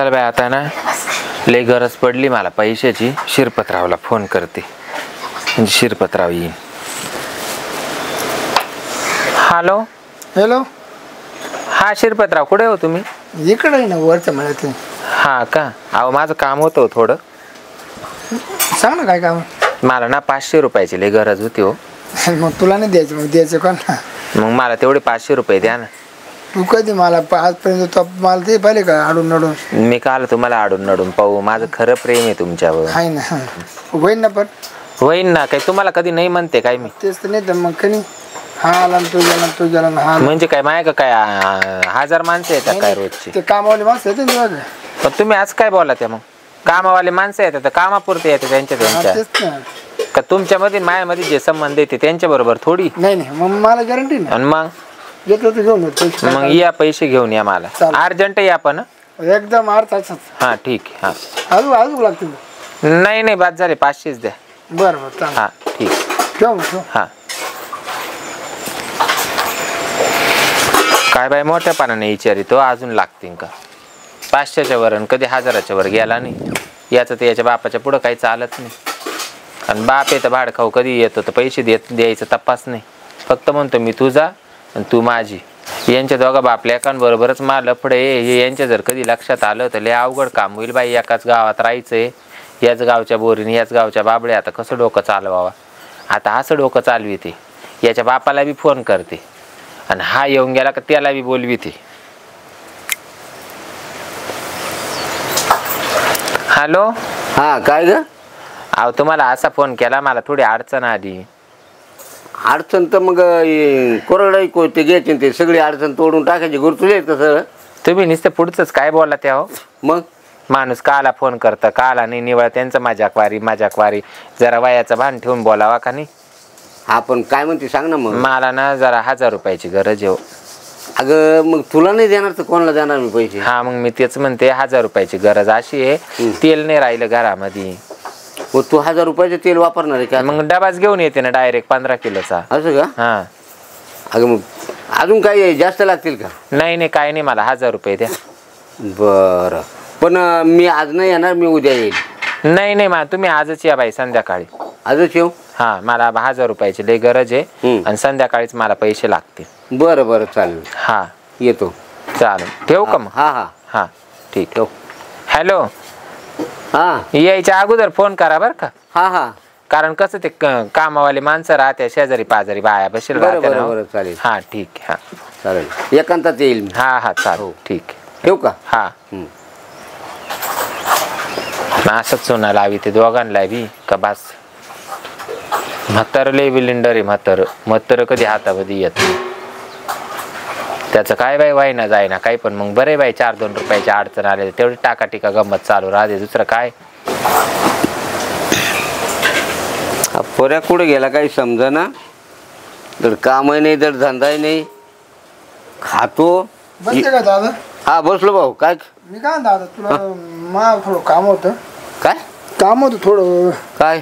चल बाय आता ना लय गरज पडली मला पैशाची. शिरपतरावला फोन करते म्हणजे शिरपतराव येईल. Hello hello. हा शिरपतराव कुठे हो तुम्ही? इकडे आहे ना वरच्या मळ्यात. हा का? अहो माझं काम होतं थोडं. सांग ना काय काम. मला ना 500 रुपयाची लय गरज होती हो. मग तुला नाही द्यायचं मग द्यायचं का ना. मग मला तेवढे 500 रुपये द्या ना. तू कधी मला आजपर्यंत मला ते पाहिले का आडून नडून. मी काल तुम्हाला आडून नडून पाहू. माझं खरं प्रेम आहे तुमच्यावर. आहे ना होईन ना पण होईन ना. काही तुम्हाला कधी नाही म्हणते काय मी? तेच तर नाही तर मग कधी हा आला तू गेला तू गेला हा म्हणजे काय माय का काय 1000 माणसं येतात काय रोजची? ते कामावाले माणसं येते ना बघ. पण तुम्ही आज काय बोला त्या मग? कामावाले माणसं येतात कामापुरते येते त्यांच्या तेच ना. का तुमच्यामध्ये मायामध्ये जे संबंध येते त्यांच्या बरोबर थोडी? नाही नाही मग मला गॅरंटी नाही. आणि मग घेतलं तर घेऊन मग या पैसे घेऊन या मला अर्जंट या पण. एकदम अर्थ. हा ठीक आहे. हा अजून लागतील. नाही नाही बाद झाले 500च द्या. बरं बरं चालेल. हा ठीक. ठेव मग. हा काय बाई मोठ्या पानाने विचारितो अजून लागतील का? 500च्या वर आणि कधी 1000च्या वर गेला नाही. याचं तर याच्या बापाच्या पुढं काही चालत नाही. आणि बाप येतं भाड खाऊ कधी येतो तर पैसे द्यायचं तपास नाही. फक्त म्हणतो मी तुझा आणि तू माझी. यांच्या दोघा बाप लेकांबरोबरच मला लफडे हे यांच्या जर कधी लक्षात आलं तर लय अवघड काम होईल बाई. एकाच गावात राहायचंय. याच गावच्या बोरीने याच गावच्या बाबड्या. आता कसं डोकं चालवावा? आता असं डोकं चालविते. याच्या बापाला बी फोन करते आणि हा येऊन गेला का त्याला बी बोलविते. हॅलो. हा काय ग? अहो तुम्हाला असा फोन केला मला थोडी अडचण आली. अडचण तर मग कोरडाई कोणते घ्यायचे ते सगळी अडचण तोडून टाकायची गुरतुले कसं? तुम्ही नुसतं पुढचंच काय बोलला त्या हो? मग माणूस काला फोन करतं काला नाही निवळ त्यांचं माझ्याकवारी जरा वयाचं भान ठेवून बोलावा का नाही? हा पण काय म्हणते सांग ना. मग मला ना जरा 1000 रुपयाची गरज आहे हो. अगं मग तुला नाही देणार तर कोणाला देणार मी पैसे? हा मग मी तेच म्हणते 1000 रुपयाची गरज अशी आहे. तेल नाही राहिलं घरामध्ये. हो तू 1000 रुपयाचं तेल वापरणार आहे का? मग डबाच घेऊन येते ना डायरेक्ट 15 किलोचा. असं का? हा. अगं मग अजून काही जास्त लागतील का? नाही काय नाही मला 1000 रुपये द्या. बरं पण मी आज नाही येणार. मी उद्या येईल. नाही मा तुम्ही आजच या बाई संध्याकाळी. आजच येऊ? हा मला 1000 रुपयाची लय गरज आहे आणि संध्याकाळीच मला पैसे लागतील. बरं चालेल. हा येतो. चालेल ठेवू का मग? हा ठीक ठेव. हॅलो. हा यायच्या अगोदर फोन करा बरं का? हा कारण कसं ते कामावाले माणसं राहते शेजारी पाजारी बाया बसेल राहते ना. बरं चालेल. हा ठीक आहे. हा चालेल एकांतात येईल. हा चालेल ठीक आहे. ठेवू का? हा असंच सोना लावी ते दोघांना बी का बास. म्हातार लय बिलिंडर आहे. म्हातार कधी हातामध्ये येत त्याचं काय बाई वाईना जायना काही. पण मग बरे बाई 4-2 रुपयाची अडचण आले तेवढी टाकाटिका गंमत चालू राहते. दुसरं काय. पोऱ्या कुठे गेला काही समजा ना. धड कामही नाही धड धंदाही नाही. खातो. बसते का दादा? हा बसलो भाऊ. काय मी काय दादा तुला मला थोडं काम होतं. काय काम होतं थोडं. काय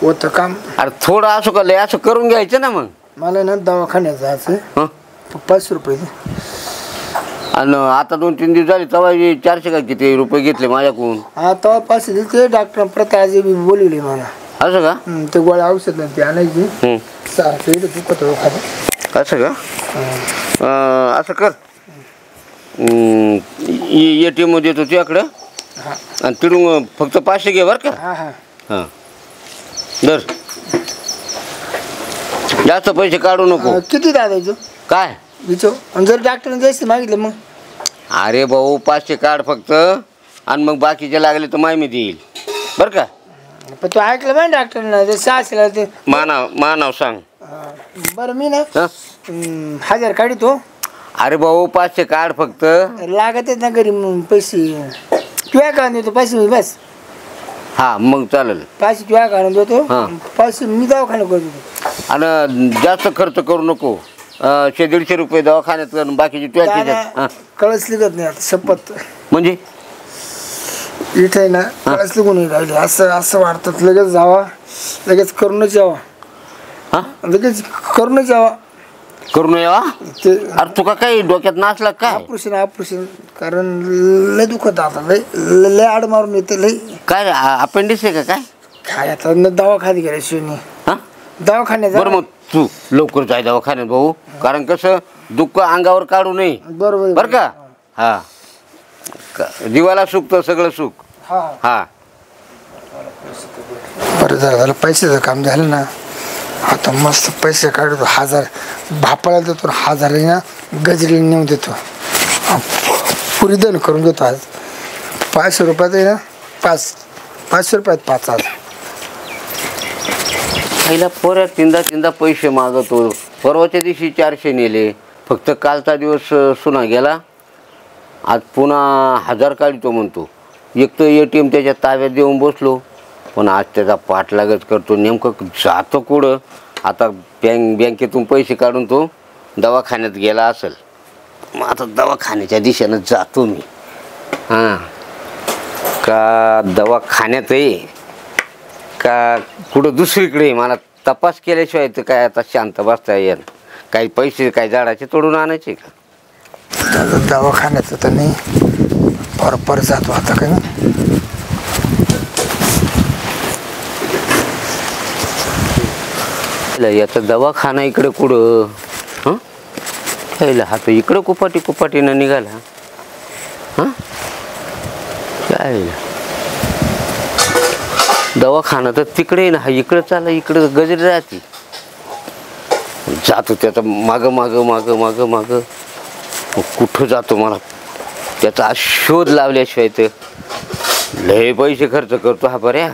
होतं काम? अरे थोडं असं का लय असं करून घ्यायचं ना. मग मला ना दवाखान्यात जायचं. 500 रुपये. आणि आता 2-3 दिवस झाले तेव्हा 400 का किती रुपये घेतले माझ्याकडून. हा तेव्हा 500 दिले. ते डॉक्टर प्रताजी बोलवले मला. असं का? ते गोळ्या औषध ते आणायची. सारखं इथं दुखत खात. असं का? असं कर. ATM मध्ये येतो तुझ्याकडं आणि तिथून फक्त 500 घे बरं का? हां दर जास्त पैसे काढू नको. किती दादायचं? काय विचार. आणि जर डॉक्टरने जास्त मागितलं मग? अरे भाऊ 500 काढ फक्त आणि मग बाकीचे लागले तर मी देईल बरं का? पण तू ऐकलं पाहिजे डॉक्टरना ते 600 ते मानाव सांग. बरं मी ना 1000 काढतो. अरे भाऊ 500 काढ फक्त. लागत ना घरी पैसे. तुझ्या काढून देतो पैसे बस. हा मग चालेल. 500 तुझ्या काढून देतो. 500 मी दवाखाना करतो. आणि जास्त खर्च करू नको. 100-150 रुपये दवाखान्यात बाकीची तुझ्या कळस लिगत नाही आता शपथ. म्हणजे इथे ना कळस लिगून राहिले. असं वाटतं लगेच जावा लगेच करूनच यावा. लगेच करूनच यावा. करून यावा. अरे तुका काही डोक्यात नाचला काय? ऑपरेशन कारण लय दुखत आता लय लय आड मारून येते लय. काय अपेंडिक्स आहे का काय? काय आता दवाखान्यात गेल्या शिवनी हा दवाखान्यात बरं मग तू लवकर जाय दवाखान्यात भाऊ, कारण कसं दुःख अंगावर काढू नये बरोबर बरं का. हा जीवाला सुख तर सगळं सुख. हा हा बरं झालं पैशाचं काम झालं ना. आता मस्त पैसे काढतो 1000 भापाला देतो 1000 आहे ना गजरी नेऊन देतो पुरी दन करून देतो. आज 500 रुपयात आहे ना 500 रुपयात 5 आज. पहिला पोऱ्या तीनदा पैसे मागतो. परवाच्या दिवशी 400 नेले. फक्त कालचा दिवस सुना गेला. आज पुन्हा 1000 काढतो म्हणतो. एक तर ATM त्याच्या ताब्यात देऊन बसलो, पण आज त्याचा पाठलागच करतो. नेमकं जातो कुठं आता. बँकेतून पैसे काढून तो दवाखान्यात गेला असेल. मग आता दवाखान्याच्या दिशेनं जातो मी. हां का दवाखान्यात आहे का कुठं दुसरीकडे. मला तपास केल्याशिवाय तर काय आता शांत बसता येईल. काही पैसे काय झाडाचे तोडून आणायचे का? दवाखान्यात तर नाही पर जातो आता काय ना. याचा दवाखाना इकडे कुठं. हां यायला हा तर इकडं कुपाटीनं निघाला. हां काय दवाखाना तर तिकडे ना, हा इकडं चालला. इकडं गजरी राहते. जातो त्याचा मागं कुठं जातो. मला त्याचा शोध लावल्याशिवाय तर लय पैसे खर्च करतो हा बऱ्या.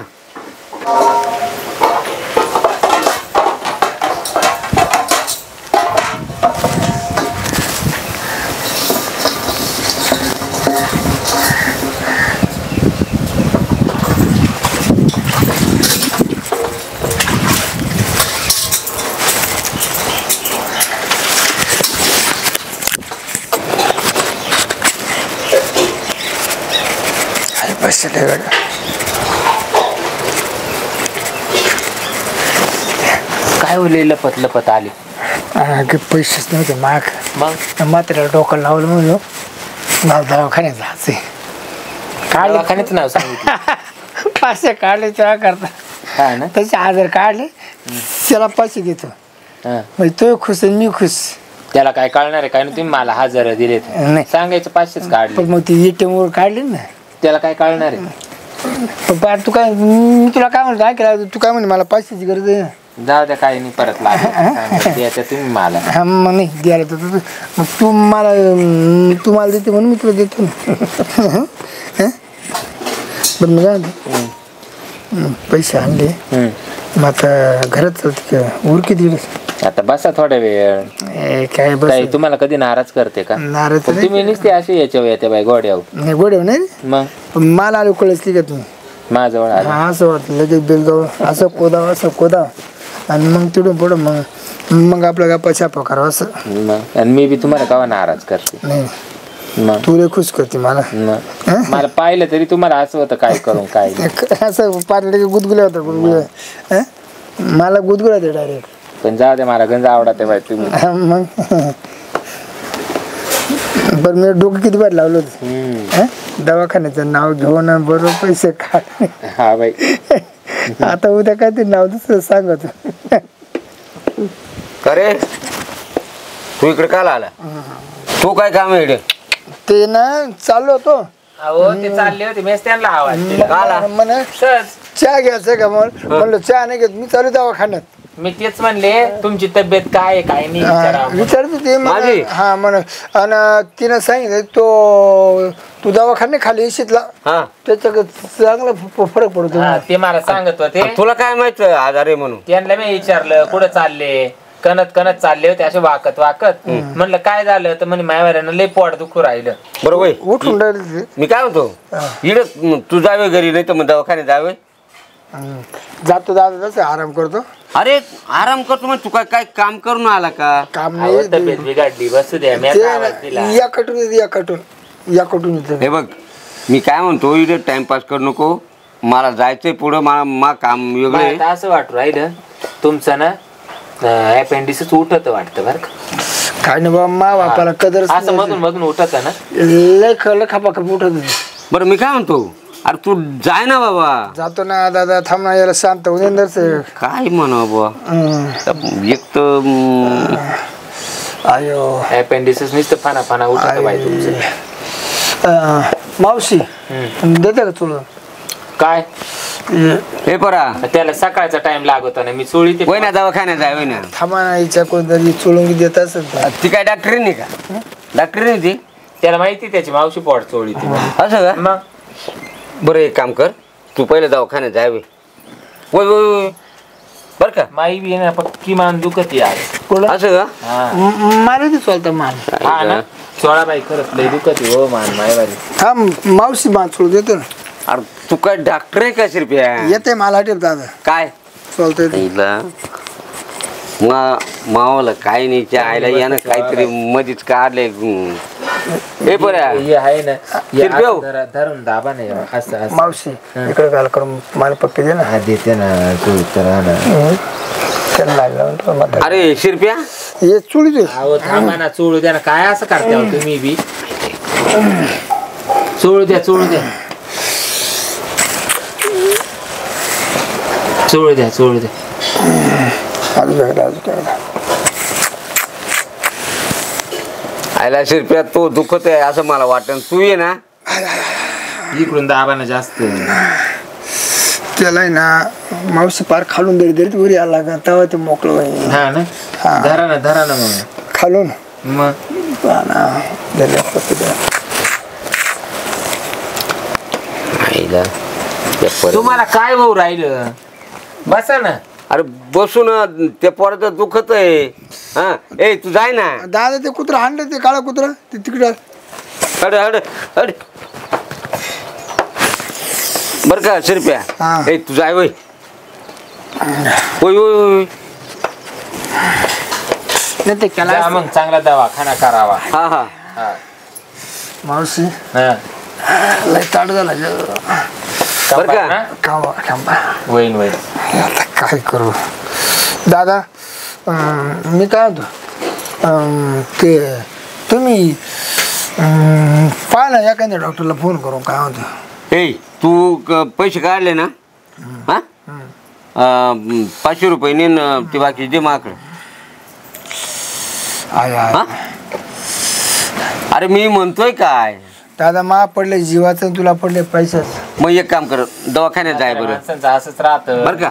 पैसे काय होईल लपत आले. पैसेच नव्हते माग. मग मात्र डोकं लावलं म्हणून मला दवाखान्यात जायचंय. दवाखान्याचं नाव सांगितलं. पैसे काढले तेव्हा करता. हा ना. त्याचे 1000 काढले त्याला पैसे देतो. हा. म्हणजे तो खुश आणि मी खुश. त्याला काय कळणार आहे काय? तुम्ही मला 1000 दिले नाही. सांगायचं 500 काढले. पण मग ती ATM वर काढले ना. त्याला काय कळणार आहे? पण तू काय मी तुला काय म्हणतो ऐकलं तू काय म्हणे मला पैशाची गरज आहे. जाऊ द्या काही नाही परत लागेल तुम्ही मला. हा मग नाही द्यायला तर मग तू मला देते म्हणून मी तुला देतो ना. बरं मग पैसे आणले मग आता घरात चालते का उरकी दिली. आता बसा थोडा वेळ. काय बस काही तुम्हाला कधी नाराज करते का? नाराज पण तुम्ही नुसते असे याच्यावर येते बाई गोड्यावर. नाही गोड्या नाही मग पण मला आलो कळसली का तुम्ही माझ्याजवळ आले. हा असं वाटतं लगेच बेलगाव असं कोदाव आणि मग तिथून पुढं मग आपला गप्पा छापा करावं असं. मग आणि मी बी तुम्हाला केव्हा नाराज करते? नाही मग तू लय खुश करते मला. मला पाहिलं तरी तुम्हाला असं होतं काय करून काय असं पार्ले गुदगुल्या होता गुदगुल्या. मला गुदगुल्या ते डायरेक्ट. पण जाऊ दे मला गंज आवडते बाई तुम्ही. मग बरं मी डोकं किती बार लावलं होतं. दवाखान्याचं नाव घेऊन बरोबर पैसे काढ. हा बाई आता उद्या काय ते नाव दुसरं सांगत. अरे तू इकडे काल आला? तू काय काम आहे इकडे? ते ना चाललो होतो. अहो ते चालले होते मी त्यांना आवाज म्हणे चहा घ्यायचं का म्हणलं चहा नाही घेत मी चालू दवाखान्यात. मी तेच म्हणले तुमची तब्येत काय आहे काय नाही विचारतो ते हा म्हण. आणि तिनं सांगितलं तू दवाखाने खाली येशील त्याच्याकडे चांगला फरक पडतो. ते मला सांगत होते. तुला काय माहित आजार आहे म्हणून? त्यांना मी विचारलं कुठं चालले. कणत चालले होते असे वाकत म्हणलं काय झालं तर म्हणे मायावऱ्यानं लय पोट दुखू राहिलं. बरोबर उठून राहिले. मी काय म्हणतो इकडे तू जावे घरी नाही तर मग दवाखान्यात जावे. जातो दादा तसं आराम करतो. अरे आराम करतो मग तू काय काम करून आला का? काम अहो, तब्येत बिघडली बसू द्या मी आता आवाज दिला. नाही या कटून हे बघ मी काय म्हणतो इकडे टाइमपास करू नको. मला जायचंय पुढं. मला काम वेगळं आहे. मला असं वाटू राहिलं तुमचं ना अपेंडिक्स उठत वाटतं बरं का. काय नाही बाबा मा बापाला कदर असं मधून मधून उठत ना. लय खपा खप उठत होती. बरं मी काय म्हणतो, अरे तू जाय ना बाबा. जातो ना दादा, थांब ना, याला शांत उद्याच काय म्हणा बाबा, एक तर आयो अपेंडिसिस नुसतं फाना फाना उठत बाई तुमचं. मावशी देते का तुला काय हे परा त्याला सकाळचा टाइम लागत ना, मी चोळी ते वय ना दवाखान्यात जाय वय ना. थांबा ना, हिच्या कोणतरी चोळून देत असेल तर. ती काय डॉक्टरी नाही का? डॉक्टरी नाही ती. त्याला माहिती त्याची मावशी पोट चोळी ती. असं का? मग बरं एक काम कर, तू पहिले दवाखान्यात जाय वय. वय वय वय बर का. माई बी ना पक्की मान दुखत आज. असं का? हा मला ते चालतं मान. हा ना, चोळा बाई खरंच लय दुखत हो मान मायवाली. थांब मावशी मान चोळू देतो ना. अरे तू काय डॉक्टर आहे का शिरप्या? येते मला हटेल दादा, काय चालतंय ते. मावाला काय नाही त्या आईला यानं काहीतरी मधीच काढले. हे बऱ्या हे आहे ना, हे शिरप्या हो. असं धरून दाबा नाही असं असं. मावशी इकडे घाल करून मला पप्पी दे ना. हा देते ना तू तर हा ना. त्याला लागलं तो म्हातारा. अरे शिरप्या हे चुळी दे. अहो थांबा ना, चोळू द्या ना. काय असं करते हो तुम्ही बी. चोळू द्या चोळू द्या चोळू द्या चोळू द्या. आईला शिरप्या तो दुखत आहे असं मला वाटतं. तू ये ना इकडून दाबा ना जास्त. त्याला आहे ना मावशी पार खालून दरी दरीत वरी आला का तेव्हा ते मोकळं होईल. हा ना, धरा ना मग खालून मग. आईला तुम्हाला काय भाऊ राहिलं, बसा ना. अरे बसू ना, ते पोराचं दुखत आहे. हा ए तू जाय ना. दादा ते कुत्रा हाणलं, ते काळा कुत्रा ते तिकडं. अरे अरे अरे बर का शिरप्या. हा. ए तू जाय वय. होय होय होय. नाही ते जा केला मग चांगला दवाखाना करावा. हा हा हा. मावशी हा. लय ताट झाला बर का? ना? खांबा. होईन होईन. आता काय करू दादा. मी काय होतो ते तुम्ही पाहा ना एखाद्या डॉक्टरला फोन करू. काय होतं ए तू पैसे काढले ना? हा 500 रुपये ने ते बाकी दे माकडे. आय आय हा अरे मी म्हणतोय काय दादा मा पडले जीवाचं, तुला पडले पैशाचं. मग एक काम कर, दवाखान्यात जाय बरं. माणसांचं असंच राहतं. बर का?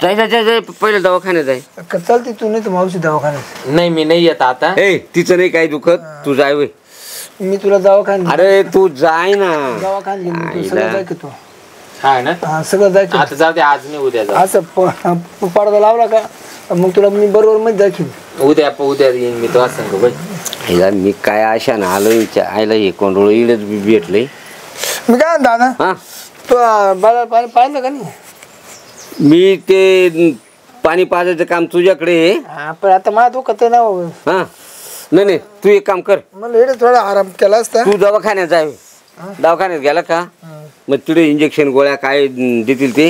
जाय जाय जाय जाय पहिले दवाखान्यात जाय. चालते तू नाही तर मावशी दवाखान्यात. नाही मी नाही येत आता. ए तिचं नाही काही दुखत, तू जाय वय. मी तुला दवाखान्यात अरे तू जाय ना. दवाखान्यात तू सगळं जाय की तू. हा ना, हा सगळं जाय की. आता जाऊ दे, आज नाही उद्या जाऊ. असं पडदा लावला का मग तुला मी बरोबर मध्ये दाखीन. उद्या येईन मी तो सांगू बाई. आईला मी काय आशा ना आलो हिच्या आईला हे कोंडोळ इडच भेटले. मी काय दादा हा तू बाळा पाणी पाहिलं का नाही? मी ते पाणी पाजायचं काम तुझ्याकडे आहे. हा पण आता मला दुखत ना हा नाही नाही तू एक काम कर, मला इकडे थोडा आराम केला असता. तू दवाखान्यात जाय. दवाखान्यात गेला का मग तिथे इंजेक्शन गोळ्या काय देतील ते.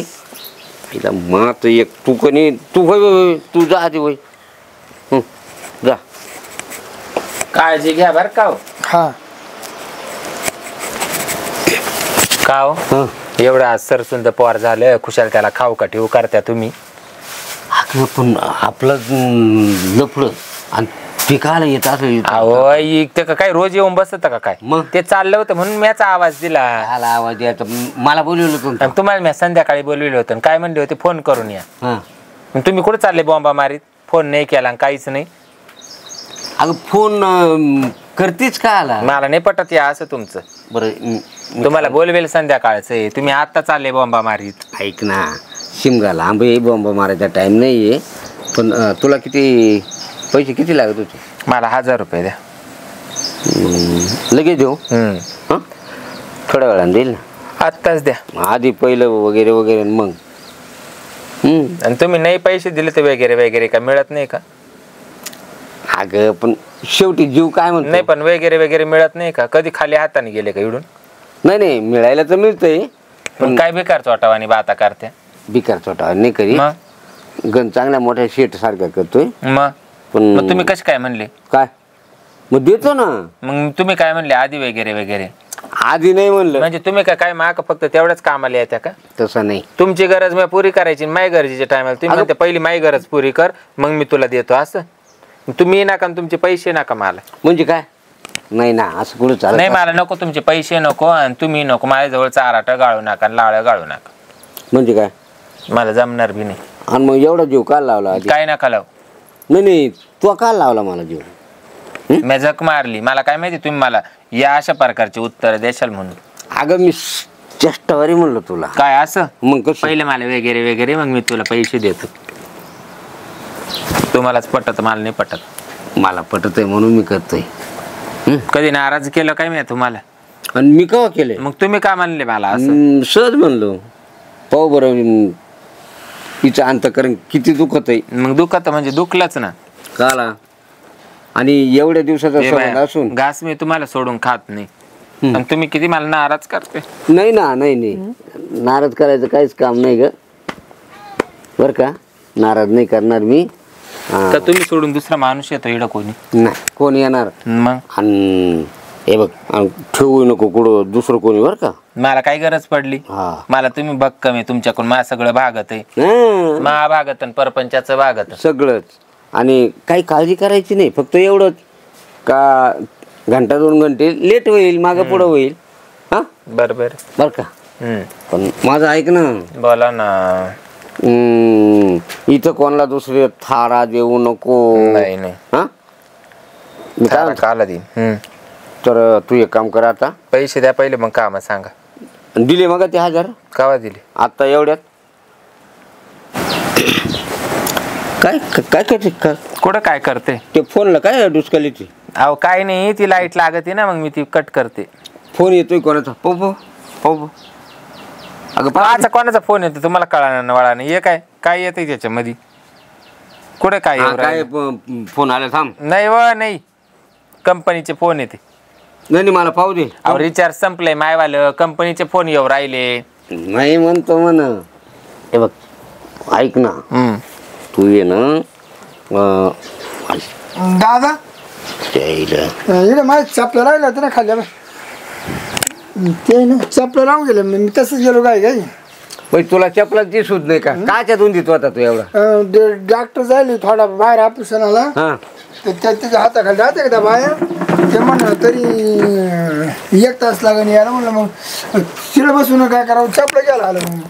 आईला मग एक तू कोणी तू होय होय तू जा आधी होय. जा काळजी घ्या बर का हो. हा का हो हा एवढं आज सरसुंद पोर झालं, खुशाल त्याला खाऊ का ठेवू करत्या तुम्ही. अगं पण आपलं लफडं आणि ते काला येत असेल. अहो ते का काय रोज येऊन बसत का काय. मग? ते चाललं होतं म्हणून मी आवाज दिला. आला आवाज यायचा. मला बोलवलं तुम्ही. आणि तुम्हाला मी संध्याकाळी बोलविलं होतं आणि काय म्हणले होते फोन करून या. हा मग तुम्ही कुठे चालले बॉम्बा मारीत, फोन नाही केला आणि काहीच नाही. अगं फोन करतेच का आला. मला नाही पटत या असं तुमचं. बरं तुम्हाला बोलवेल संध्याकाळचं, तुम्ही आता चालले बॉम्बा मारीत. ऐक ना, शिमगा लांब आहे, बॉम्ब मारायचा टाइम नाही आहे. पण तुला किती पैसे किती लागत होते? मला 1000 रुपये द्या. लगेच देऊ. हां थोड्या वेळानं देईल ना. आत्ताच द्या. आधी पहिलं वगैरे वगैरे मग. आणि तुम्ही नाही पैसे दिले तर वगैरे वगैरे का मिळत नाही का? अगं पण शेवटी जीव काय म्हणतो. नाही पण वगैरे वगैरे मिळत नाही का? कधी खाली हाताने गेले का इडून? नाही नाही मिळायला तर मिळतंय पण काय बेकार चोटावानी बाता करते. बिकार छोटा नाही करी. मग गण चांगल्या मोठ्या शेट सारख्या करतोय. मग पण तुम्ही कसे काय म्हणले? काय मग देतो ना. मग तुम्ही काय म्हणले आधी वगैरे वगैरे? आधी नाही म्हणलं. म्हणजे तुम्ही काय माग फक्त तेवढ्याच कामाला येत्या का? तसं नाही. तुमची गरज मी पुरी करायची, माय गरजेच्या टायमाला तुम्ही म्हणते पहिली माई गरज पुरी कर मग मी तुला देतो असं. तुम्ही नका तुमचे पैसे नका मला. म्हणजे काय? नाही ना, असं कुठं चालत नाही, मला नको तुमचे पैसे नको आणि तुम्ही नको. माझ्याजवळ चाराट गाळू नका, लाळ गाळू नका. म्हणजे काय? मला जमणार बी नाही. आणि मग एवढा जीव काल लावला आधी? काय नका लावू. नाही तू काल लावला मला जीव? मी जक मारली. मला काय माहिती तुम्ही मला या अशा प्रकारचे उत्तर देशाल म्हणून. अगं मी चेष्टावारी म्हणलं तुला. काय असं? मग कसं? पहिले मला वगैरे वगैरे मग मी तुला पैसे देतो. तुम्हालाच पटत, मला नाही पटत. मला पटत आहे म्हणून मी करतोय. कधी नाराज केलं काय मी तुम्हाला? आणि मी केव्हा केले? मग तुम्ही का म्हणले मला असं? सहज म्हणलो. पाहू बरं तिचं अंतकरण किती दुखत आहे. मग दुखत म्हणजे दुखलंच ना. काला आणि एवढ्या दिवसाचा संबंध असून घास मी तुम्हाला सोडून खात नाही आणि तुम्ही किती मला नाराज करते. नाही ना. नाही नाराज करायचं काहीच काम नाही ग बर का. नाराज नाही करणार मी. का तुम्ही सोडून दुसरा माणूस येतो इकडं कोणी? नाही कोण येणार. मग आणि हे बघ ठेवू नको कुठं दुसरं कोणी बर का. मला काय गरज पडली? मला तुम्ही भक्कम आहे तुमच्याकडून. मला सगळं भागत आहे. मा भागत आणि परपंचाचं भागत सगळंच. आणि काही काळजी करायची नाही. फक्त एवढंच का घंटा 2 घंटे लेट होईल, मागं पुढं होईल. हा बरोबर बर का. पण माझं ऐक ना. बोला ना. इथं कोणाला दुसरे थारा देऊ नको. नाही नाही. हा मी काय काला देईन. तर तू एक काम कर, आता पैसे द्या पहिले मग काम सांगा. दिले मग ते 1000? कावा दिले? आता एवढ्यात काय काय करते? कुठं काय करते? ते फोनला काय डुसकाली ती? अहो काय नाही, ती लाईट लागते ना मग मी ती कट करते. फोन येतोय कोणाचा? पाहू. अगं माझा कोणाचा फोन येतो तुम्हाला कळणार वळा नाही. हे काय काय येतंय त्याच्यामध्ये? कुठे काय काय फोन आला? थांब. नाही व नाही, कंपनीचे फोन येते. नाही मला पाहू दे. अहो रिचार्ज संपलंय मायवालं, कंपनीचे फोन येऊ राहिले. नाही म्हणतो म्हण. हे बघ ऐक ना, तू ये ना दादा इकडे माझ्या चपला राहिला होतं ना खाली. ते ना चपला राहून गेलं. मी तसंच गेलो काय काय. तुला चपला दिसूच नाही का? काच्या दोन देतो आता तू एवढा? डॉक्टर जायला थोडा बाहेर ऑपरेशनाला. त्याच्या हाताखाली जाते का त्या बाहेर. ते म्हणलं तरी 1 तास लागेल यायला. म्हणलं मग तिला बसून काय करावं, चपला घ्यायला आलं. मग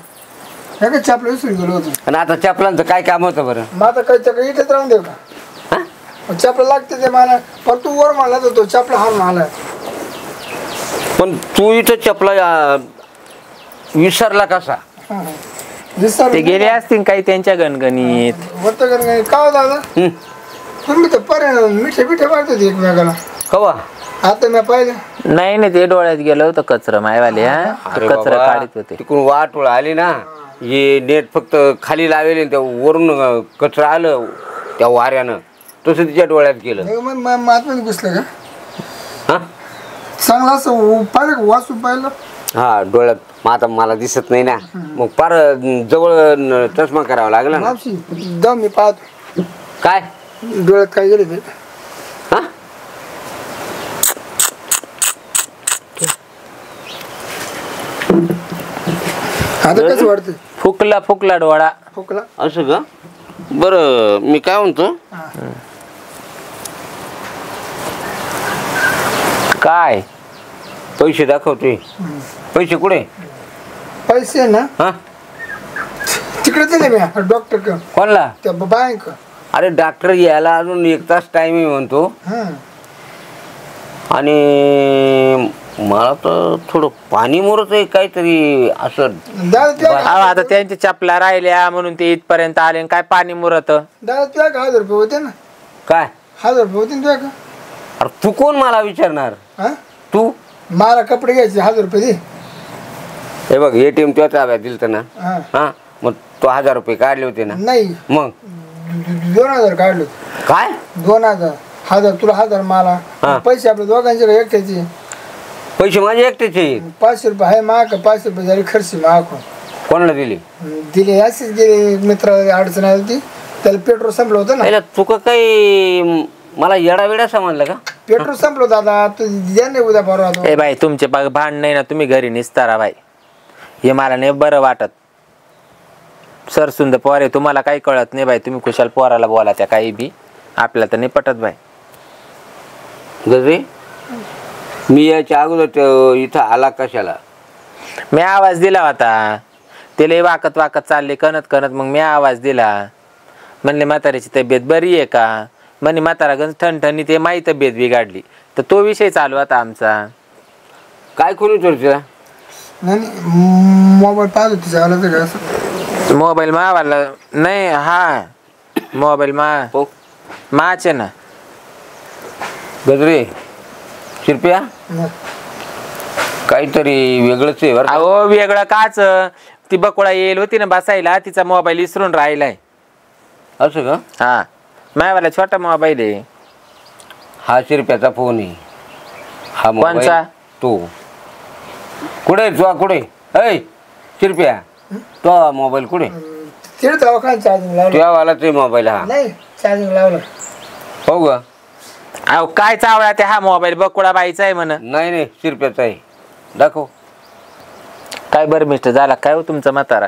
हे काय चपला विसरून गेलो होतो. आणि आता चपलांचं काय काम होतं बरं? मग आता काही इथेच राहून देऊ का? चपला लागते ते मला. पण तू वर म्हणला तर तो चपला हारून आला. पण तू इथं चपला विसरला कसा? ते गेले असतील काही त्यांच्या गणगणीत. होतं गणगणीत का दादा? तुम्ही तर पर्यंत मिठे मारत होते एकमेकाला. कवा? आता मी पाहिलं. नाही ते डोळ्यात गेलं होतं कचरा मायवाले. कचरा काढत होते. तिकडून वाटोळ आली ना, हे नेट फक्त खाली लावेल, त्या वरून कचरा आलं त्या वाऱ्यानं, तसं तिच्या डोळ्यात गेलं. मग आतमध्ये घुसलं का? हा चांगलं असं पाहिलं वाचून पाहिलं. हा डोळ्यात. मग आता मला दिसत नाही ना, मग फार जवळ चष्मा करावा लागला ना. जाऊ मी पाहतो काय डोळ्यात काय गेले ते. हा आता कसं वाटतं? फुकला डोळा. फुकला असं का? बरं मी काय म्हणतो, काय पैसे दाखवते. पैसे कुठे? पैसे ना हा तिकडे दिले मी डॉक्टर का कोणला? त्या बँक. अरे डॉक्टर यायला अजून 1 तास टाइम आहे म्हणतो. आणि मला तर थोडं पाणी मुरत आहे काहीतरी असं. आता त्यांच्या चपला राहिल्या म्हणून ते इथपर्यंत आले. काय पाणी मुरत? दादा तुझ्या का 1000 रुपये होते ना? काय 1000 रुपये होते ना तुझ्या का? अरे तू कोण मला विचारणार? तू मला कपडे घ्यायचे 1000 रुपये दे. हे बघ ATM तुझ्या ताब्यात दिलं ना. हा मग तो 1000 रुपये काढले होते ना? नाही मग 2000 काढले. काय 2000? 1000 तुला 1000 मला. पैसे आपल्या दोघांचे का एकट्याचे? पैसे माझे एकटेच आहेत. 500 रुपये आहे माग. 500 रुपये झाली खर्च माग. कोणाला दिली? दिले असेच गेले. मित्र अडचण आली होती त्याला पेट्रोल संपलं होतं ना. तुका काही मला येडा वेडा समजलं का? पेट्रोल संपलो दादा, तू द्या नाही उद्या परवा तो. ए बाई तुमचे भांड नाही ना, तुम्ही घरी निसतारा बाई. हे मला नाही बरं वाटत. सरसुंद पोरे तुम्हाला काही कळत नाही बाई. तुम्ही कुशाल पोराला बोला त्या काही बी, आपल्याला तर नाही पटत बाई. गजरे मी याच्या अगोदर इथं आला कशाला? मी आवाज दिला होता. ते लय वाकत वाकत चालले कणत कणत, मग मी आवाज दिला. म्हणले म्हाताऱ्याची तब्येत बरी आहे का? म्हणे म्हातारा गंज ठणठणी, ते माही तब्येत बिघडली. तर तो विषय चालू होता आमचा. काय करू तुला? नाही मोबाईल पाहतो तिचा आला तर असं. मोबाईल मावाला नाही. हा मोबाईल माचे ना. गजरे शिरप्या काहीतरी वेगळंच आहे बरं. अहो वेगळं काच, ती बकुळा येईल होती ना बसायला, तिचा मोबाईल विसरून राहिलाय. असं का? हा मायवाला छोटा मोबाईल आहे. हा शिरप्याचा फोन आहे. हा कोणचा? तो कुठे तुझा? कुठे ऐ शिरप्या तो मोबाईल कुठे? तिथे दवाखान्यात चार्जिंग लावलं. तुझ्यावालाच आहे मोबाईल हा? नाही चार्जिंग लावलं. हो का? अहो काय चावळा ते, हा मोबाईल बकुळा बाईचा आहे म्हण. नाही नाही शिरप्याचा आहे. दाखव. काय बरं मिस्टर झाला काय हो तुमचा म्हातारा?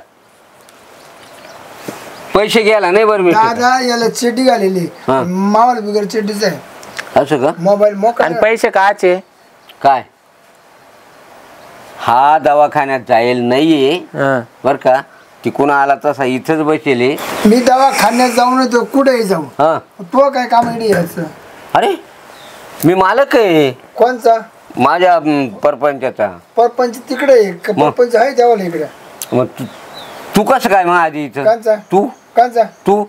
पैसे घ्यायला नाही बरं मी. दादा याला चेटी घालेली, हा. मावाला बिगर चेटीच आहे. असं का? मोबाईल मोका आणि पैसे काचे? काय हा दवाखान्यात जाईल नाहीये हं. बर का? तिकून आला तसा इथंच बसेले. मी दवाखान्यात जाऊन येतो, कुठेही जाऊ. हा तो काय काम इकडे यायचं? अरे मी मालक आहे कोणचा? माझ्या परपंचाचा. परपंच तिकडे आहे. परपंच आहे त्यावाला इकडे. मग तू कसं काय मग आधी इथं? कांचा? तू कांचा? तू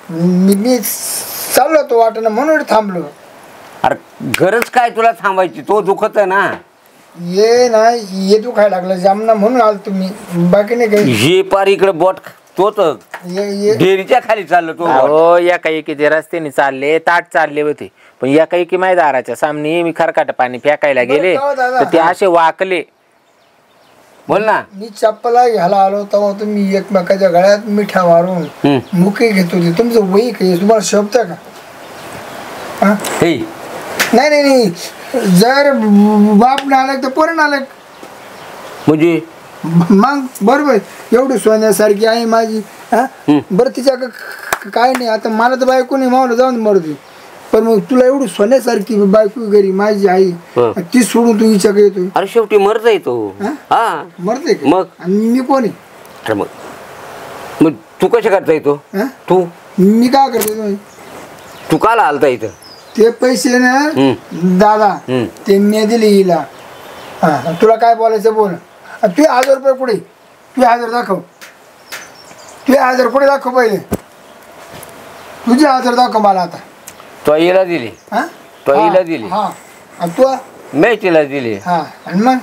मी चाललो होतो वाटणं म्हणून थांबलो. अरे गरज काय तुला थांबायची? तो दुखत आहे ना. ये नाही ये दुखायला लागलं जामना म्हणून आलो तुम्ही, बाकी नाही काही. हे पार इकडे बोट तो तर ये डेअरीच्या खाली चाललो तो बोट. अहो या काही किती रस्त्याने चालले, ताट चालले होते, पण या काही की माझ्या दाराच्या सामने मी खरकाट पाणी फेकायला गेले बरं का हो दादा? तर ते असे वाकले. बोल ना. मी चप्पला घ्यायला आलो तेव्हा तुम्ही एकमेकाच्या गळ्यात मिठा मारून मुके घेत होते. तुमचं वही काही तुम्हाला शब्द का? हा? हे नाही नाही नाही, जर बाप नालक तर पोरं नालक. म्हणजे मग बरोबर एवढी सोन्यासारखी आहे माझी. हा बरं तिच्या काय नाही. आता मला तर बायको नाही, मावलं जाऊन मरते. पण मग तुला एवढी सोन्यासारखी बायको घरी माझी आई, ती सोडून तू हिच्या येतो? अरे शेवटी मरत आहे तो. हा मरते का? मग आणि मी कोण आहे? अरे मग तू कसं करता येतो? हा? तू मी काय करतो तुम्ही? तू काल आलता इथं? ते पैसे ना दादा ते मी दिले हिला. हा तुला काय बोलायचं बोल. तू 1000 रुपये पुढे, तू 1000 दाखव. तू 1000 पुढे दाखव पहिले. तुझे 1000 दाखव मला आता. तो हिला दिली. हा तो हिला दिली. हा आणि तू मी तिला दिली. हा आणि मग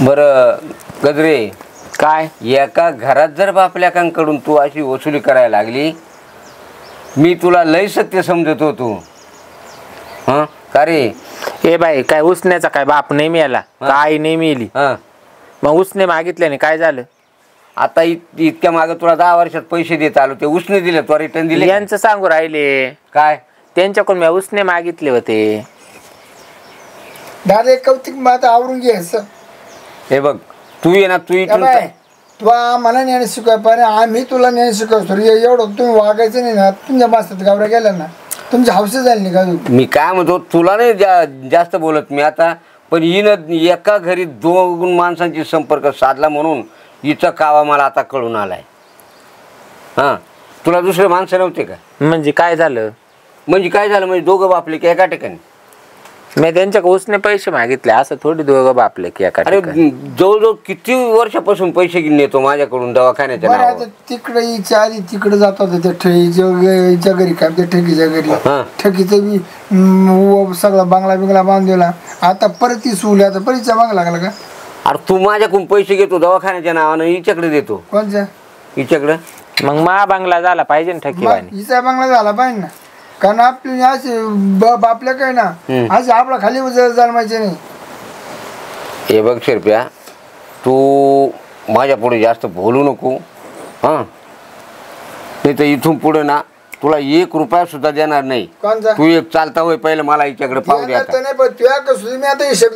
बरं गजरे, काय एका घरात जर बापल्याकांकडून तू अशी वसुली करायला लागली, मी तुला लय सत्य समजत होतो. हा का रे? ए बाई काय उसण्याचा काय बाप नाही मिळाला, काय नाही मिळाली. हा मग उसने मागितल्याने काय झालं? आता इतक्या मागे तुला 10 वर्षात पैसे देत आलो, ते उसने दिले तो रिटर्न दिले? यांचं सांगू राहिले काय? त्यांच्याकडून मी उसने मागितले होते. दादा एक कौतिक मग आता आवरून घ्यायचं. हे बघ तू ये ना, तू इथून तू मला ज्ञान शिकवाय पाहिजे, आम्ही तुला ज्ञान शिकवतो. एवढं तुम्ही वागायचं नाही ना. तुमच्या मास्तात गावऱ्या गेल्या ना, तुमची हौस झाली नाही का? मी काय म्हणतो, तुला नाही जास्त बोलत मी आता, पण हिनं एका घरी 2 माणसांची संपर्क साधला म्हणून हिचा कावा मला आता कळून आलाय. हां तुला दुसरे माणसं नव्हते का? म्हणजे काय झालं? म्हणजे दोघं बापले की एका ठिकाणी? मी त्यांच्याकडे उसने पैसे मागितले, असं थोडी दोघं बापले की एका अरे ठिकाणी. जवळजवळ किती वर्षापासून पैसे नेतो माझ्याकडून दवाखान्याच्या बरं नावावर. आता तिकडे हिच्या आधी तिकडे जात होते त्या ठेकीच्या घरी, काय त्या ठेकीच्या घरी. ठेकीचं बी सगळा बांगला बिंगला बांधलेला. आता परत ती सुवली, आता परतच्या माग लागला का? अरे तू माझ्याकडून पैसे घेतो दवाखान्याच्या नावानं, हिच्याकडे देतो. कोणच्या? हिच्याकडे. मग मा बांगला झाला पाहिजे ना ठकीवानी. हिचा बांगला झाला पाहिजे ना, कारण आपली असे बापल्या काय ना असे आपला खाली जन्मायचे नाही. हे बघ शिरप्या, तू माझ्या पुढे जास्त बोलू नको. हां नाही तर इथून पुढे ना तुला 1 रुपया सुद्धा देणार नाही. कोणचा तू एक चालता होय पहिलं मला हिच्याकडे पाहू दे आता. नाही पण तुझ्या कसं मी आता हिशोब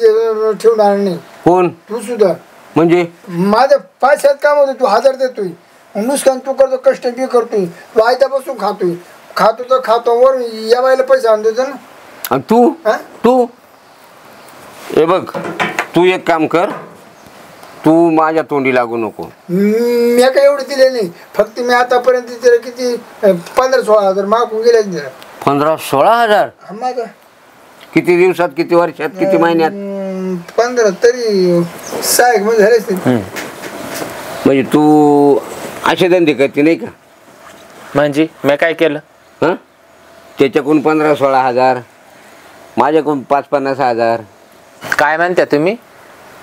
ठेवणार नाही. कोण तू सुद्धा म्हणजे माझ्या पैशात काम होतं. तू 1000 देतोय नुकसान तू करतो कष्ट बी करतोय तू आयत्या बसून खातो तर खातो वर या बायला पैसा आणून देतो ना. आणि तू हा? तू हे बघ तू एक काम कर तू माझ्या तोंडी लागू नको. मी काय एवढे दिले नाही फक्त मी आतापर्यंत तिला किती 15-16 हजार मागून गेले 15-16 हजार. माझा किती दिवसात किती वर्षात किती महिन्यात 15 तरी 6 मध्ये झाले असतील. म्हणजे तू असे धंदे करते नाही का? म्हणजे मी काय केलं? हां त्याच्याकडून 15-16 हजार माझ्याकडून 5-50 हजार. काय म्हणता तुम्ही?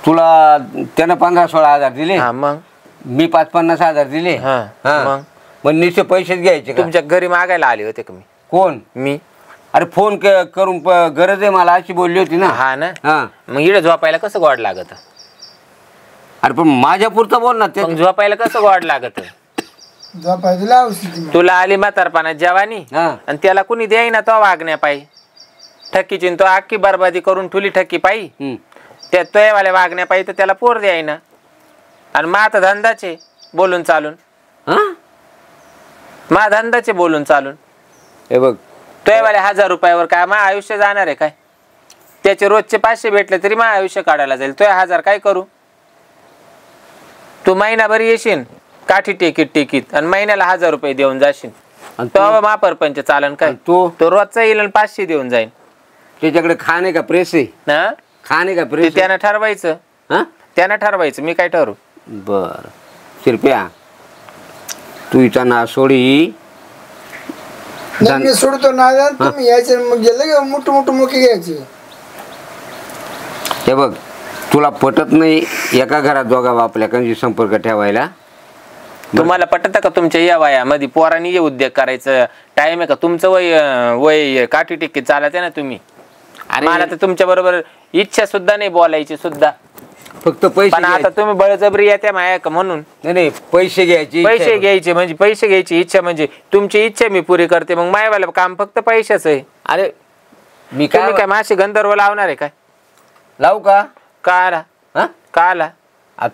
तुला त्यानं 15-16 हजार दिले. हा मग मी 5-50 हजार दिले. हा, हां मग निश्चय पैसेच घ्यायचे का? तुमच्या घरी मागायला आले होते का मी? कोण? मी. अरे फोन करून गरज आहे मला अशी बोलली होती ना. हा ना. हां मग इकडे झोपायला कसं गोड लागत? अरे पण माझ्या पुरतं बोल ना. ते मग झोपायला कसं गोड लागत? तुला आली म्हातारपणा जवानी हां आणि त्याला कुणी द्याय ना तो वागण्या पायी ठक्कीची तो अख्खी बरबादी करून ठुली ठक्की पायी त्या तोयवाल्या वागण्या पायी तर त्याला पोर द्याय ना. आणि माझा धंदाचे बोलून चालून माझा धंदाचे बोलून चालून हे बघ तोयवाल्या 1000 रुपयावर काय माझं आयुष्य जाणार आहे काय? त्याचे रोजचे 500 भेटले तरी माझं आयुष्य काढायला जाईल. तो 1000 काय करू? तू महिनाभर येशील काठी टेकीत आणि महिन्याला 1000 रुपये देऊन जाशील. तो महापरपंच चालन काय? तो रोजचा येईल आणि 500 देऊन जाईल. त्याच्याकडे खाणे का प्रेस आहे? ना खाणे का प्रेस? त्यानं ठरवायचं. त्यानं ठरवायचं मी काय ठरू? बर शिरप्या तू इथं ना सोडी मी सोडतो ना तुम्ही यायचे मग गेलं मोठं मुकी घ्यायची. हे बघ तुला पटत नाही एका घरात दोघा बापल्याकांशी संपर्क ठेवायला. तुम्हाला पटत का तुमच्या या वयामध्ये पोरांनी हे उद्योग करायचं टाइम आहे का? तुमचं वय काठी टिक्की चालत आहे ना तुम्ही. मला तर तुमच्या बरोबर इच्छा सुद्धा नाही बोलायची सुद्धा. फक्त पैसे पण आता तुम्ही बळजबरी येत्या माया का म्हणून. नाही पैसे घ्यायचे. पैसे घ्यायचे म्हणजे पैसे घ्यायची इच्छा म्हणजे तुमची इच्छा मी पुरी करते. मग मायवाला काम फक्त पैशाच आहे. अरे मी काय माशी गंधर्व लावणार आहे काय? लावू का? का आला? हा का आला?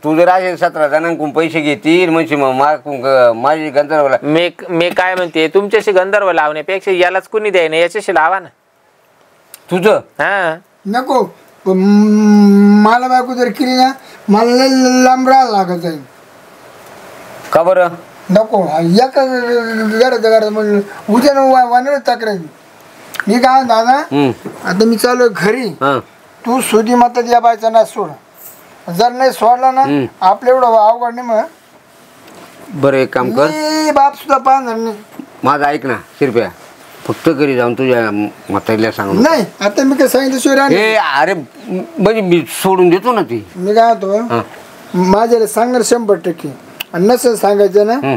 तू जर असे 17 जणांकडून पैसे घेतील म्हणजे मग माझी गंधर्वला मी काय म्हणते तुमच्याशी गंधर्व लावण्यापेक्षा यालाच कुणी द्याय ना याच्याशी लावा ना तुझं. हा नको मला बायको जर केली ना मला लांब राहायला लागत जाईल. का बरं? नको एका घरात म्हणलं उद्या वानर तक्रार. मी काय दादा आता मी चालू घरी तू सुधी माता या बायचा ना सोड. जर नाही सोडला ना आपल्या एवढं अवघड नाही. मग बरं एक काम कर बाप सुद्धा पाहणार नाही. माझं ऐक ना शिरप्या फक्त घरी जाऊन तुझ्या म्हातारीला सांग. नाही आता मी काय सांगितलं शिवाय अरे म्हणजे मी सोडून देतो ना ती. मी काय होतो माझ्याला सांगणार 100% आणि नसेल सांगायचं ना.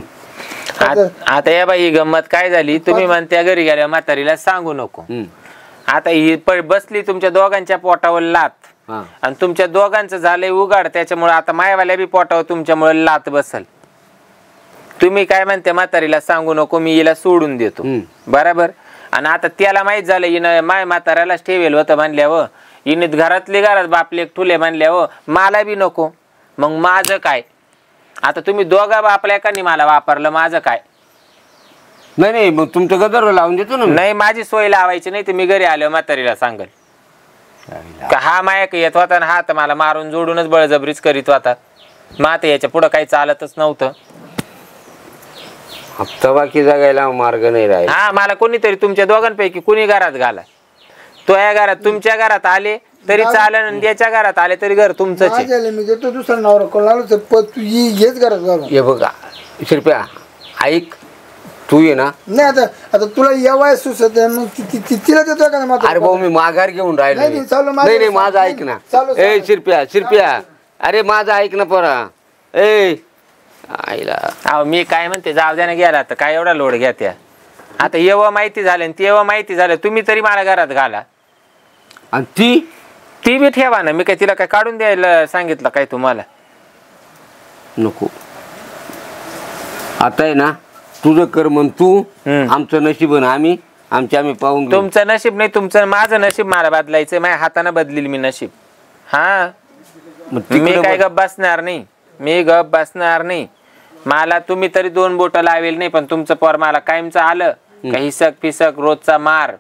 आता या बाई ही गंमत काय झाली तुम्ही म्हणत्या घरी गेल्या म्हातारीला सांगू नको. आता ही बसली तुमच्या दोघांच्या पोटावर लात आणि तुमच्या दोघांचं झालंय उघाड. त्याच्यामुळे आता मायवाल्या बी पोटावर तुमच्यामुळे लात बसल. तुम्ही काय म्हणते म्हातारीला सांगू नको मी हिला सोडून देतो बरोबर. आणि आता त्याला माहित झालं हिनं माय म्हाताऱ्यालाच ठेवेल होतं म्हणल्यावर हिने घरातले घरात बापले ठुले म्हणल्यावर मला बी नको. मग माझं काय? आता तुम्ही दोघा बापल्या का नाही मला वापरलं माझं काय? नाही मग तुमचं गदर लावून देतो ना. नाही माझी सोय लावायची नाही तर मी घरी आलो म्हातारीला सांगल का हा मायक येत होता ना हा तर मला मारून जोडूनच बळजबरीच करीत होता. मग आता याच्या पुढं काही चालतच नव्हतं. हप्ता बाकी जगायला मार्ग नाही राहिला. हा मला कोणीतरी तुमच्या दोघांपैकी कुणी घरात घाला. तो या घरात तुमच्या घरात आले तरी चालेल आणि त्याच्या घरात आले तरी घर तुमचंच आहे. मी देतो दुसरा नवरा कोण लावलं तू हेच घरात घालून. हे बघा शिरप्या ऐक तू ये ना. नाही आता तुला या वयात सुचत मग तिला देतो का ना. अरे भाऊ मी माघार घेऊन राहिलो. नाही माझं ऐक ना. ए शिरप्या अरे माझं ऐक ना पोरा. ए आईला मी काय म्हणते जाऊ द्या ना गेला तर काय एवढा लोड घ्या त्या. आता येव माहिती झालं तेव्हा माहिती झालं तुम्ही तरी मला घरात घाला. आणि ती बी ठेवा ना. मी काय तिला काय काढून द्यायला सांगितलं काय तुम्हाला? नको आता आहे ना तुझं कर म्हण तू, आमचं नशीब आहे आम्ही आम्ही पाहून घेऊ. तुमचं नशीब नाही, तुमचं माझं नशीब मला बदलायचं, माझ्या हाताने बदलील मी नशीब. हा मी काय गप बसणार नाही, मी गप बसणार नाही. मला तुम्ही तरी 2 बोट लावेल नाही, पण तुमचं पोर मला कायमचं आलं का हिसक फिसक रोजचा मार.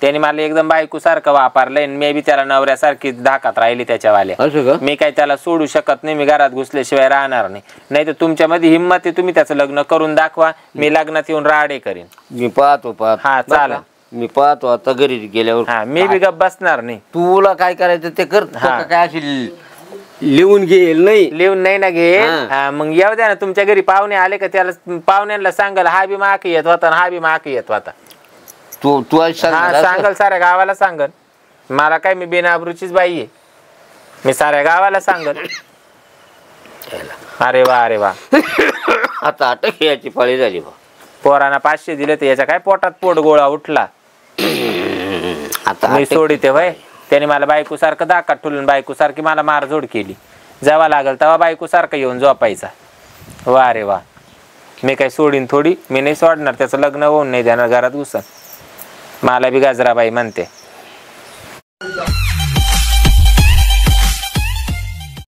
त्याने मला एकदम बायको सारखं वापरलंय, मी बी त्याला नवऱ्यासारखी धाकात राहिली त्याच्यावाल्या. असं का? मी काय त्याला सोडू शकत नाही, मी घरात घुसल्याशिवाय राहणार नाही. नाही तर तुमच्यामध्ये हिंमत आहे, तुम्ही त्याचं लग्न करून दाखवा, मी लग्नात येऊन राडे करीन. मी पाहतो हा चाला, मी पाहतो आता घरी गेल्यावर. हा मी बी गप बसणार नाही. तुला काय करायचं ते कर. काय अशी लिहून घेईल नाही, लिहून नाही ना घे. मग येऊ द्या ना, तुमच्या घरी पाहुणे आले का त्याला पाहुण्यांना सांगाल हा बी माक येत होता हा बी माक येत होता. तू सांगल, साऱ्या गावाला सांगल. मला काय, मी बिनाबरूचीच बाई आहे, मी साऱ्या गावाला सांगल. अरे वा अरे वा. आता अटक याची पाळी झाली बा. पोरांना 500 दिले तर याच्या काय पोटात पोट गोळा उठला. आता मी सोडीते वय. त्याने मला बायको सारखं दाकात ठुलून बायको सारखी मला मारझोड केली. जेव्हा लागल तेव्हा बायको सारखं येऊन झोपायचा. वा रे वा. मी काय सोडीन थोडी, मी नाही सोडणार. त्याचं लग्न होऊन नाही देणार घरात घुसन. मला बी गाजराबाई म्हणते.